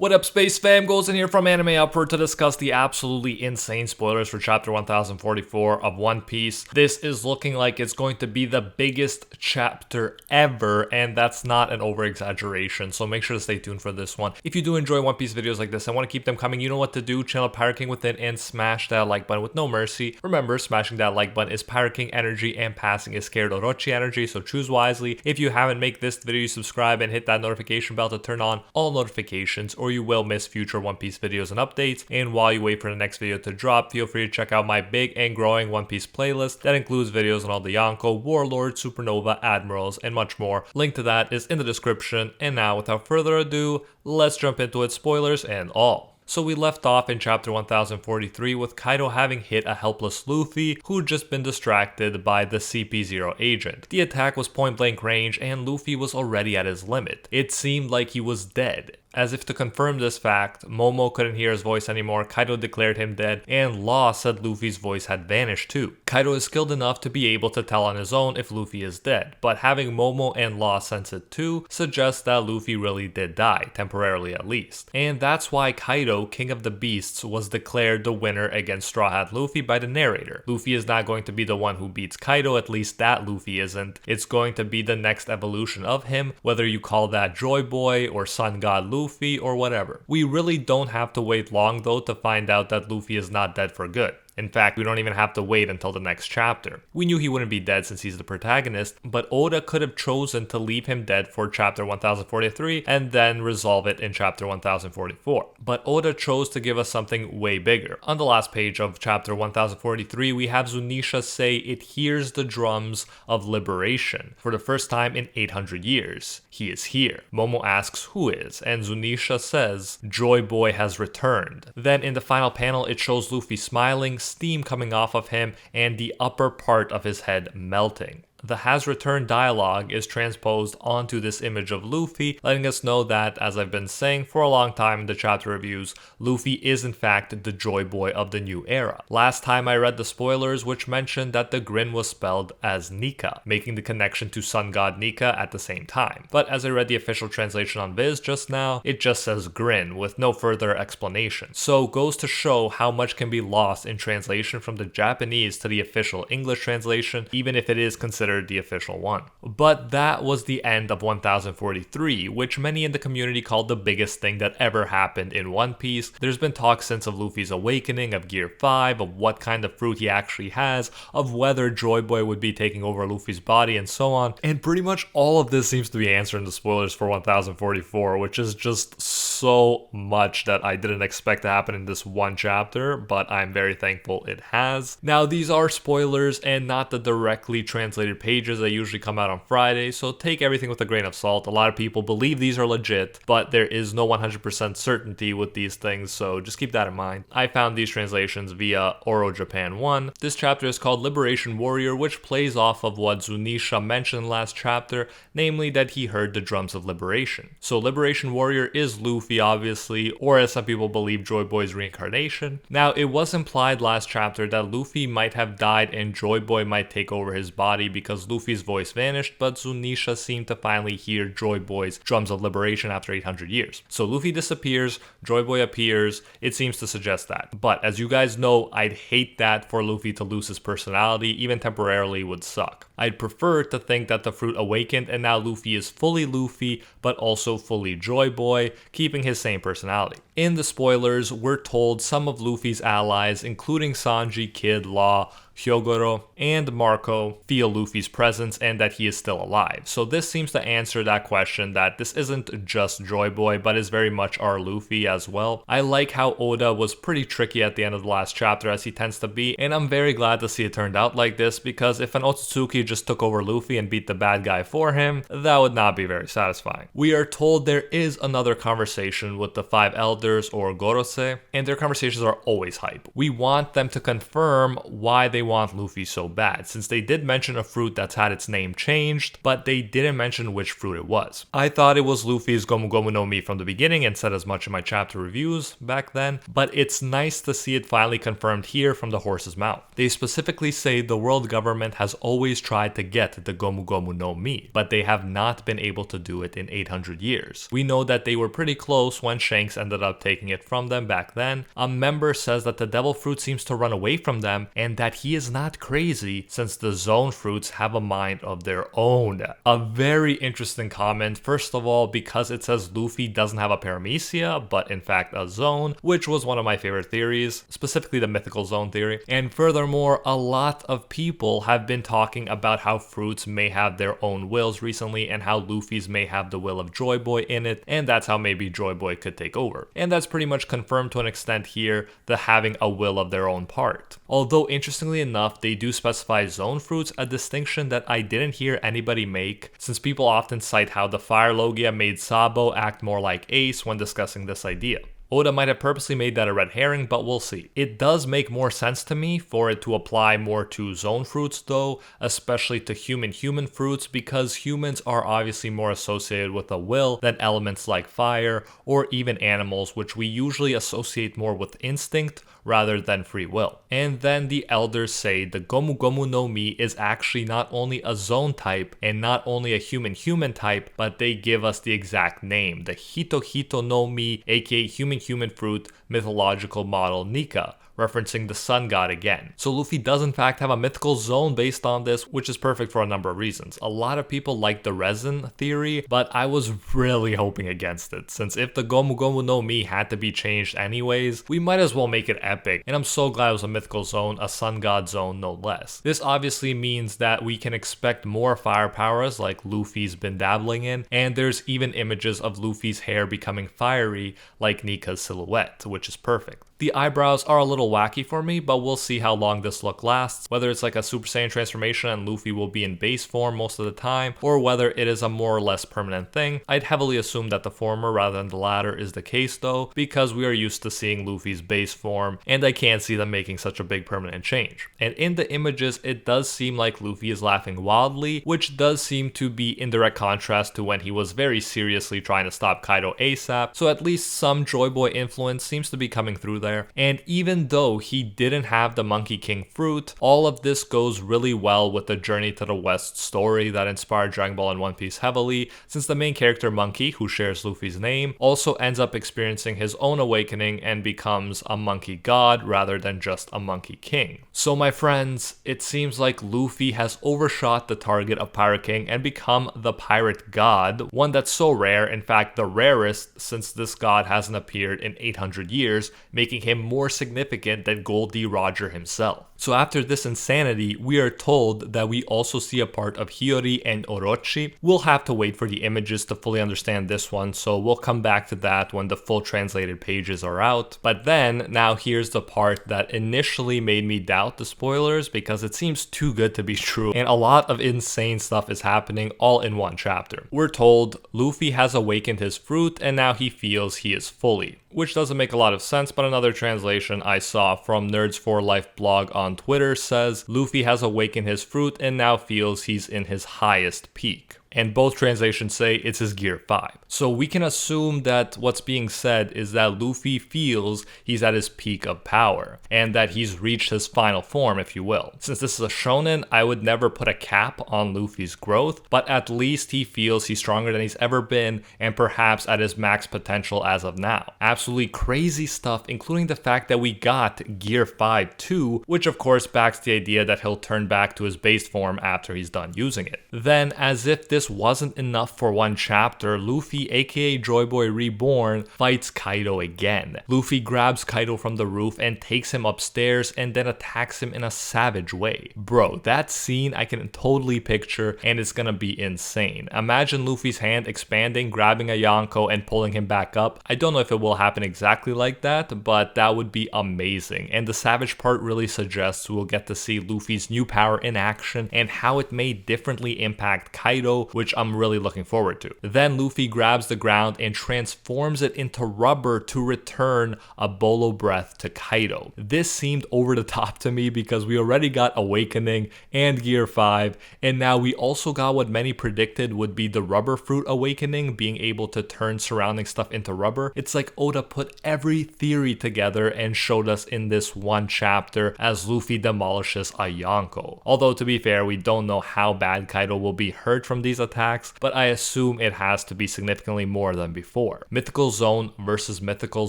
What up, Space Fam? Goes in here from Anime Upward to discuss the absolutely insane spoilers for Chapter 1044 of One Piece. This is looking like it's going to be the biggest chapter ever, and that's not an over-exaggeration, so make sure to stay tuned for this one. If you do enjoy One Piece videos like this and want to keep them coming, you know what to do. Channel Pirate King within and smash that like button with no mercy. Remember, smashing that like button is Pirate King energy and passing is Scared Orochi energy, so choose wisely. If you haven't, make this video, subscribe, and hit that notification bell to turn on all notifications, or you will miss future One Piece videos and updates. And while you wait for the next video to drop, feel free to check out my big and growing One Piece playlist that includes videos on all the Yonko, Warlords, Supernova, Admirals, and much more. Link to that is in the description. And now, without further ado, let's jump into it, spoilers and all. So we left off in chapter 1043 with Kaido having hit a helpless Luffy who'd just been distracted by the CP0 agent. The attack was point blank range and Luffy was already at his limit. It seemed like he was dead. As if to confirm this fact, Momo couldn't hear his voice anymore, Kaido declared him dead, and Law said Luffy's voice had vanished too. Kaido is skilled enough to be able to tell on his own if Luffy is dead, but having Momo and Law sense it too suggests that Luffy really did die, temporarily at least. And that's why Kaido, King of the Beasts, was declared the winner against Straw Hat Luffy by the narrator. Luffy is not going to be the one who beats Kaido, at least that Luffy isn't. It's going to be the next evolution of him, whether you call that Joy Boy or Sun God Luffy or whatever. We really don't have to wait long though to find out that Luffy is not dead for good. In fact, we don't even have to wait until the next chapter. We knew he wouldn't be dead since he's the protagonist, but Oda could have chosen to leave him dead for chapter 1043 and then resolve it in chapter 1044. But Oda chose to give us something way bigger. On the last page of chapter 1043, we have Zunisha say it hears the drums of liberation for the first time in 800 years. He is here. Momo asks who is, and Zunisha says Joy Boy has returned. Then in the final panel, it shows Luffy smiling, steam coming off of him, and the upper part of his head melting. The has returned dialogue is transposed onto this image of Luffy, letting us know that, as I've been saying for a long time in the chapter reviews, Luffy is in fact the Joy Boy of the new era. Last time I read the spoilers, which mentioned that the grin was spelled as Nika, making the connection to Sun God Nika at the same time. But as I read the official translation on Viz just now, it just says grin with no further explanation. So goes to show how much can be lost in translation from the Japanese to the official English translation, even if it is considered the official one. But that was the end of 1043, which many in the community called the biggest thing that ever happened in One Piece. There's been talk since of Luffy's awakening, of Gear 5, of what kind of fruit he actually has, of whether Joy Boy would be taking over Luffy's body, and so on. And pretty much all of this seems to be answered in the spoilers for 1044, which is just so much that I didn't expect to happen in this one chapter, but I'm very thankful it has. Now, these are spoilers and not the directly translated pages that usually come out on Friday, so take everything with a grain of salt. A lot of people believe these are legit, but there is no 100% certainty with these things, so just keep that in mind. I found these translations via Oro Japan 1. This chapter is called Liberation Warrior, which plays off of what Zunisha mentioned last chapter, namely that he heard the drums of liberation. So Liberation Warrior is Luffy, obviously, or as some people believe, Joy Boy's reincarnation. Now, it was implied last chapter that Luffy might have died and Joy Boy might take over his body because Luffy's voice vanished, but Zunisha seemed to finally hear Joy Boy's drums of liberation after 800 years. So Luffy disappears, Joy Boy appears, it seems to suggest that. But as you guys know, I'd hate that for Luffy to lose his personality, even temporarily would suck. I'd prefer to think that the fruit awakened and now Luffy is fully Luffy, but also fully Joy Boy, keeping his same personality. In the spoilers, we're told some of Luffy's allies, including Sanji, Kid, Law, Hyogoro, and Marco, feel Luffy's presence and that he is still alive. So this seems to answer that question that this isn't just Joy Boy, but is very much our Luffy as well. I like how Oda was pretty tricky at the end of the last chapter, as he tends to be, and I'm very glad to see it turned out like this, because if an Otsutsuki just took over Luffy and beat the bad guy for him, that would not be very satisfying. We are told there is another conversation with the 5 elders or Gorosei, and their conversations are always hype. We want them to confirm why they want Luffy so bad, since they did mention a fruit that's had its name changed, but they didn't mention which fruit it was. I thought it was Luffy's Gomu Gomu no Mi from the beginning and said as much in my chapter reviews back then, but it's nice to see it finally confirmed here from the horse's mouth. They specifically say the world government has always tried to get the Gomu Gomu no Mi, but they have not been able to do it in 800 years. We know that they were pretty close when Shanks ended up taking it from them back then. A member says that the devil fruit seems to run away from them and that he is not crazy since the zone fruits have a mind of their own. A very interesting comment, first of all, because it says Luffy doesn't have a paramecia, but in fact a zone, which was one of my favorite theories, specifically the mythical zone theory. And furthermore, a lot of people have been talking about how fruits may have their own wills recently and how Luffy's may have the will of Joy Boy in it, and that's how maybe Joy Boy could take over. And that's pretty much confirmed to an extent here, the having a will of their own part. Although interestingly enough, they do specify zone fruits, a distinction that I didn't hear anybody make, since people often cite how the Fire Logia made Sabo act more like Ace when discussing this idea. Oda might have purposely made that a red herring, but we'll see. It does make more sense to me for it to apply more to zone fruits though, especially to human fruits, because humans are obviously more associated with a will than elements like fire or even animals, which we usually associate more with instinct rather than free will. And then the elders say the Gomu Gomu no Mi is actually not only a zone type and not only a human type, but they give us the exact name, the Hito Hito no Mi, aka human fruit mythological model Nika, referencing the sun god again. So Luffy does in fact have a mythical zone based on this, which is perfect for a number of reasons. A lot of people like the resin theory, but I was really hoping against it, since if the Gomu Gomu no Mi had to be changed anyways, we might as well make it epic, and I'm so glad it was a mythical zone, a sun god zone no less. This obviously means that we can expect more fire powers like Luffy's been dabbling in, and there's even images of Luffy's hair becoming fiery like Nika's silhouette, which is perfect. The eyebrows are a little wacky for me, but we'll see how long this look lasts, whether it's like a Super Saiyan transformation and Luffy will be in base form most of the time, or whether it is a more or less permanent thing. I'd heavily assume that the former rather than the latter is the case though, because we are used to seeing Luffy's base form, and I can't see them making such a big permanent change. And in the images, it does seem like Luffy is laughing wildly, which does seem to be in direct contrast to when he was very seriously trying to stop Kaido ASAP, so at least some Joy Boy influence seems to be coming through there. And even though he didn't have the Monkey King fruit, all of this goes really well with the Journey to the West story that inspired Dragon Ball and One Piece heavily, since the main character Monkey, who shares Luffy's name, also ends up experiencing his own awakening and becomes a monkey god rather than just a Monkey King. So my friends, it seems like Luffy has overshot the target of Pirate King and become the pirate god, one that's so rare, in fact the rarest, since this god hasn't appeared in 800 years, making him more significant than Gold D. Roger himself. So after this insanity, we are told that we also see a part of Hiyori and Orochi. We'll have to wait for the images to fully understand this one, so we'll come back to that when the full translated pages are out. But then, now here's the part that initially made me doubt the spoilers because it seems too good to be true, and a lot of insane stuff is happening all in one chapter. We're told Luffy has awakened his fruit and now he feels he is fully, which doesn't make a lot of sense, but another translation I saw from Nerds for Life blog on Twitter says Luffy has awakened his fruit and now feels he's in his highest peak. And both translations say it's his Gear 5. So we can assume that what's being said is that Luffy feels he's at his peak of power, and that he's reached his final form, if you will. Since this is a shonen, I would never put a cap on Luffy's growth, but at least he feels he's stronger than he's ever been, and perhaps at his max potential as of now. Absolutely crazy stuff, including the fact that we got Gear 5 too, which of course backs the idea that he'll turn back to his base form after he's done using it. Then, as if this wasn't enough for one chapter, Luffy, aka Joy Boy Reborn, fights Kaido again. Luffy grabs Kaido from the roof and takes him upstairs and then attacks him in a savage way. Bro, that scene I can totally picture, and it's gonna be insane. Imagine Luffy's hand expanding, grabbing a Yonko and pulling him back up. I don't know if it will happen exactly like that, but that would be amazing. And the savage part really suggests we'll get to see Luffy's new power in action and how it may differently impact Kaido which I'm really looking forward to. Then Luffy grabs the ground and transforms it into rubber to return a bolo breath to Kaido. This seemed over the top to me because we already got Awakening and Gear 5, and now we also got what many predicted would be the Rubber Fruit Awakening, being able to turn surrounding stuff into rubber. It's like Oda put every theory together and showed us in this one chapter as Luffy demolishes a Yonko. Although to be fair, we don't know how bad Kaido will be hurt from these attacks, but I assume it has to be significantly more than before. Mythical Zone versus Mythical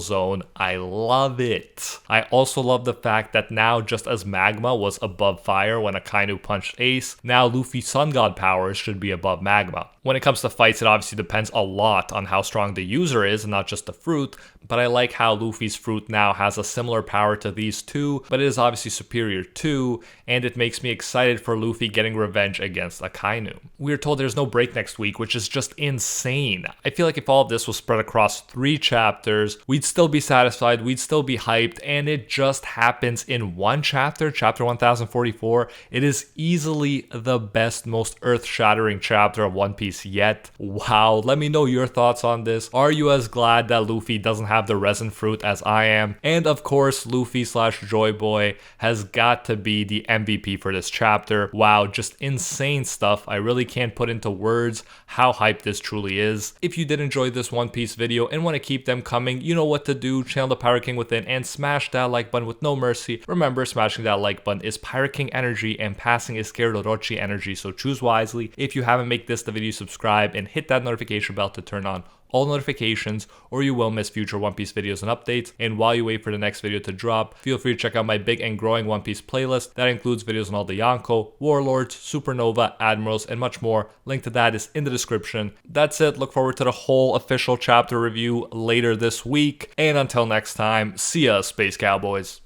Zone, I love it. I also love the fact that now, just as Magma was above fire when Akainu punched Ace, now Luffy's Sun God powers should be above Magma. When it comes to fights, it obviously depends a lot on how strong the user is and not just the fruit, but I like how Luffy's fruit now has a similar power to these two, but it is obviously superior too, and it makes me excited for Luffy getting revenge against Akainu. We are told there's no break next week, which is just insane. I feel like if all of this was spread across 3 chapters, we'd still be satisfied, we'd still be hyped, and it just happens in one chapter, chapter 1044. It is easily the best, most earth-shattering chapter of One Piece yet. Wow, let me know your thoughts on this. Are you as glad that Luffy doesn't have the resin fruit as I am? And of course, Luffy slash Joy Boy has got to be the MVP for this chapter. Wow, just insane stuff. I really can't put into words how hyped this truly is. If you did enjoy this One Piece video and want to keep them coming, you know what to do. Channel the Pirate King within and smash that like button with no mercy. Remember, smashing that like button is Pirate King energy and passing is Scared Orochi energy, so choose wisely. If you haven't made this the video, subscribe and hit that notification bell to turn on all notifications, or you will miss future One Piece videos and updates. And while you wait for the next video to drop, feel free to check out my big and growing One Piece playlist that includes videos on all the Yonko, Warlords, Supernova, Admirals, and much more. Link to that is in the description. That's it. Look forward to the whole official chapter review later this week. And until next time, see ya, Space Cowboys.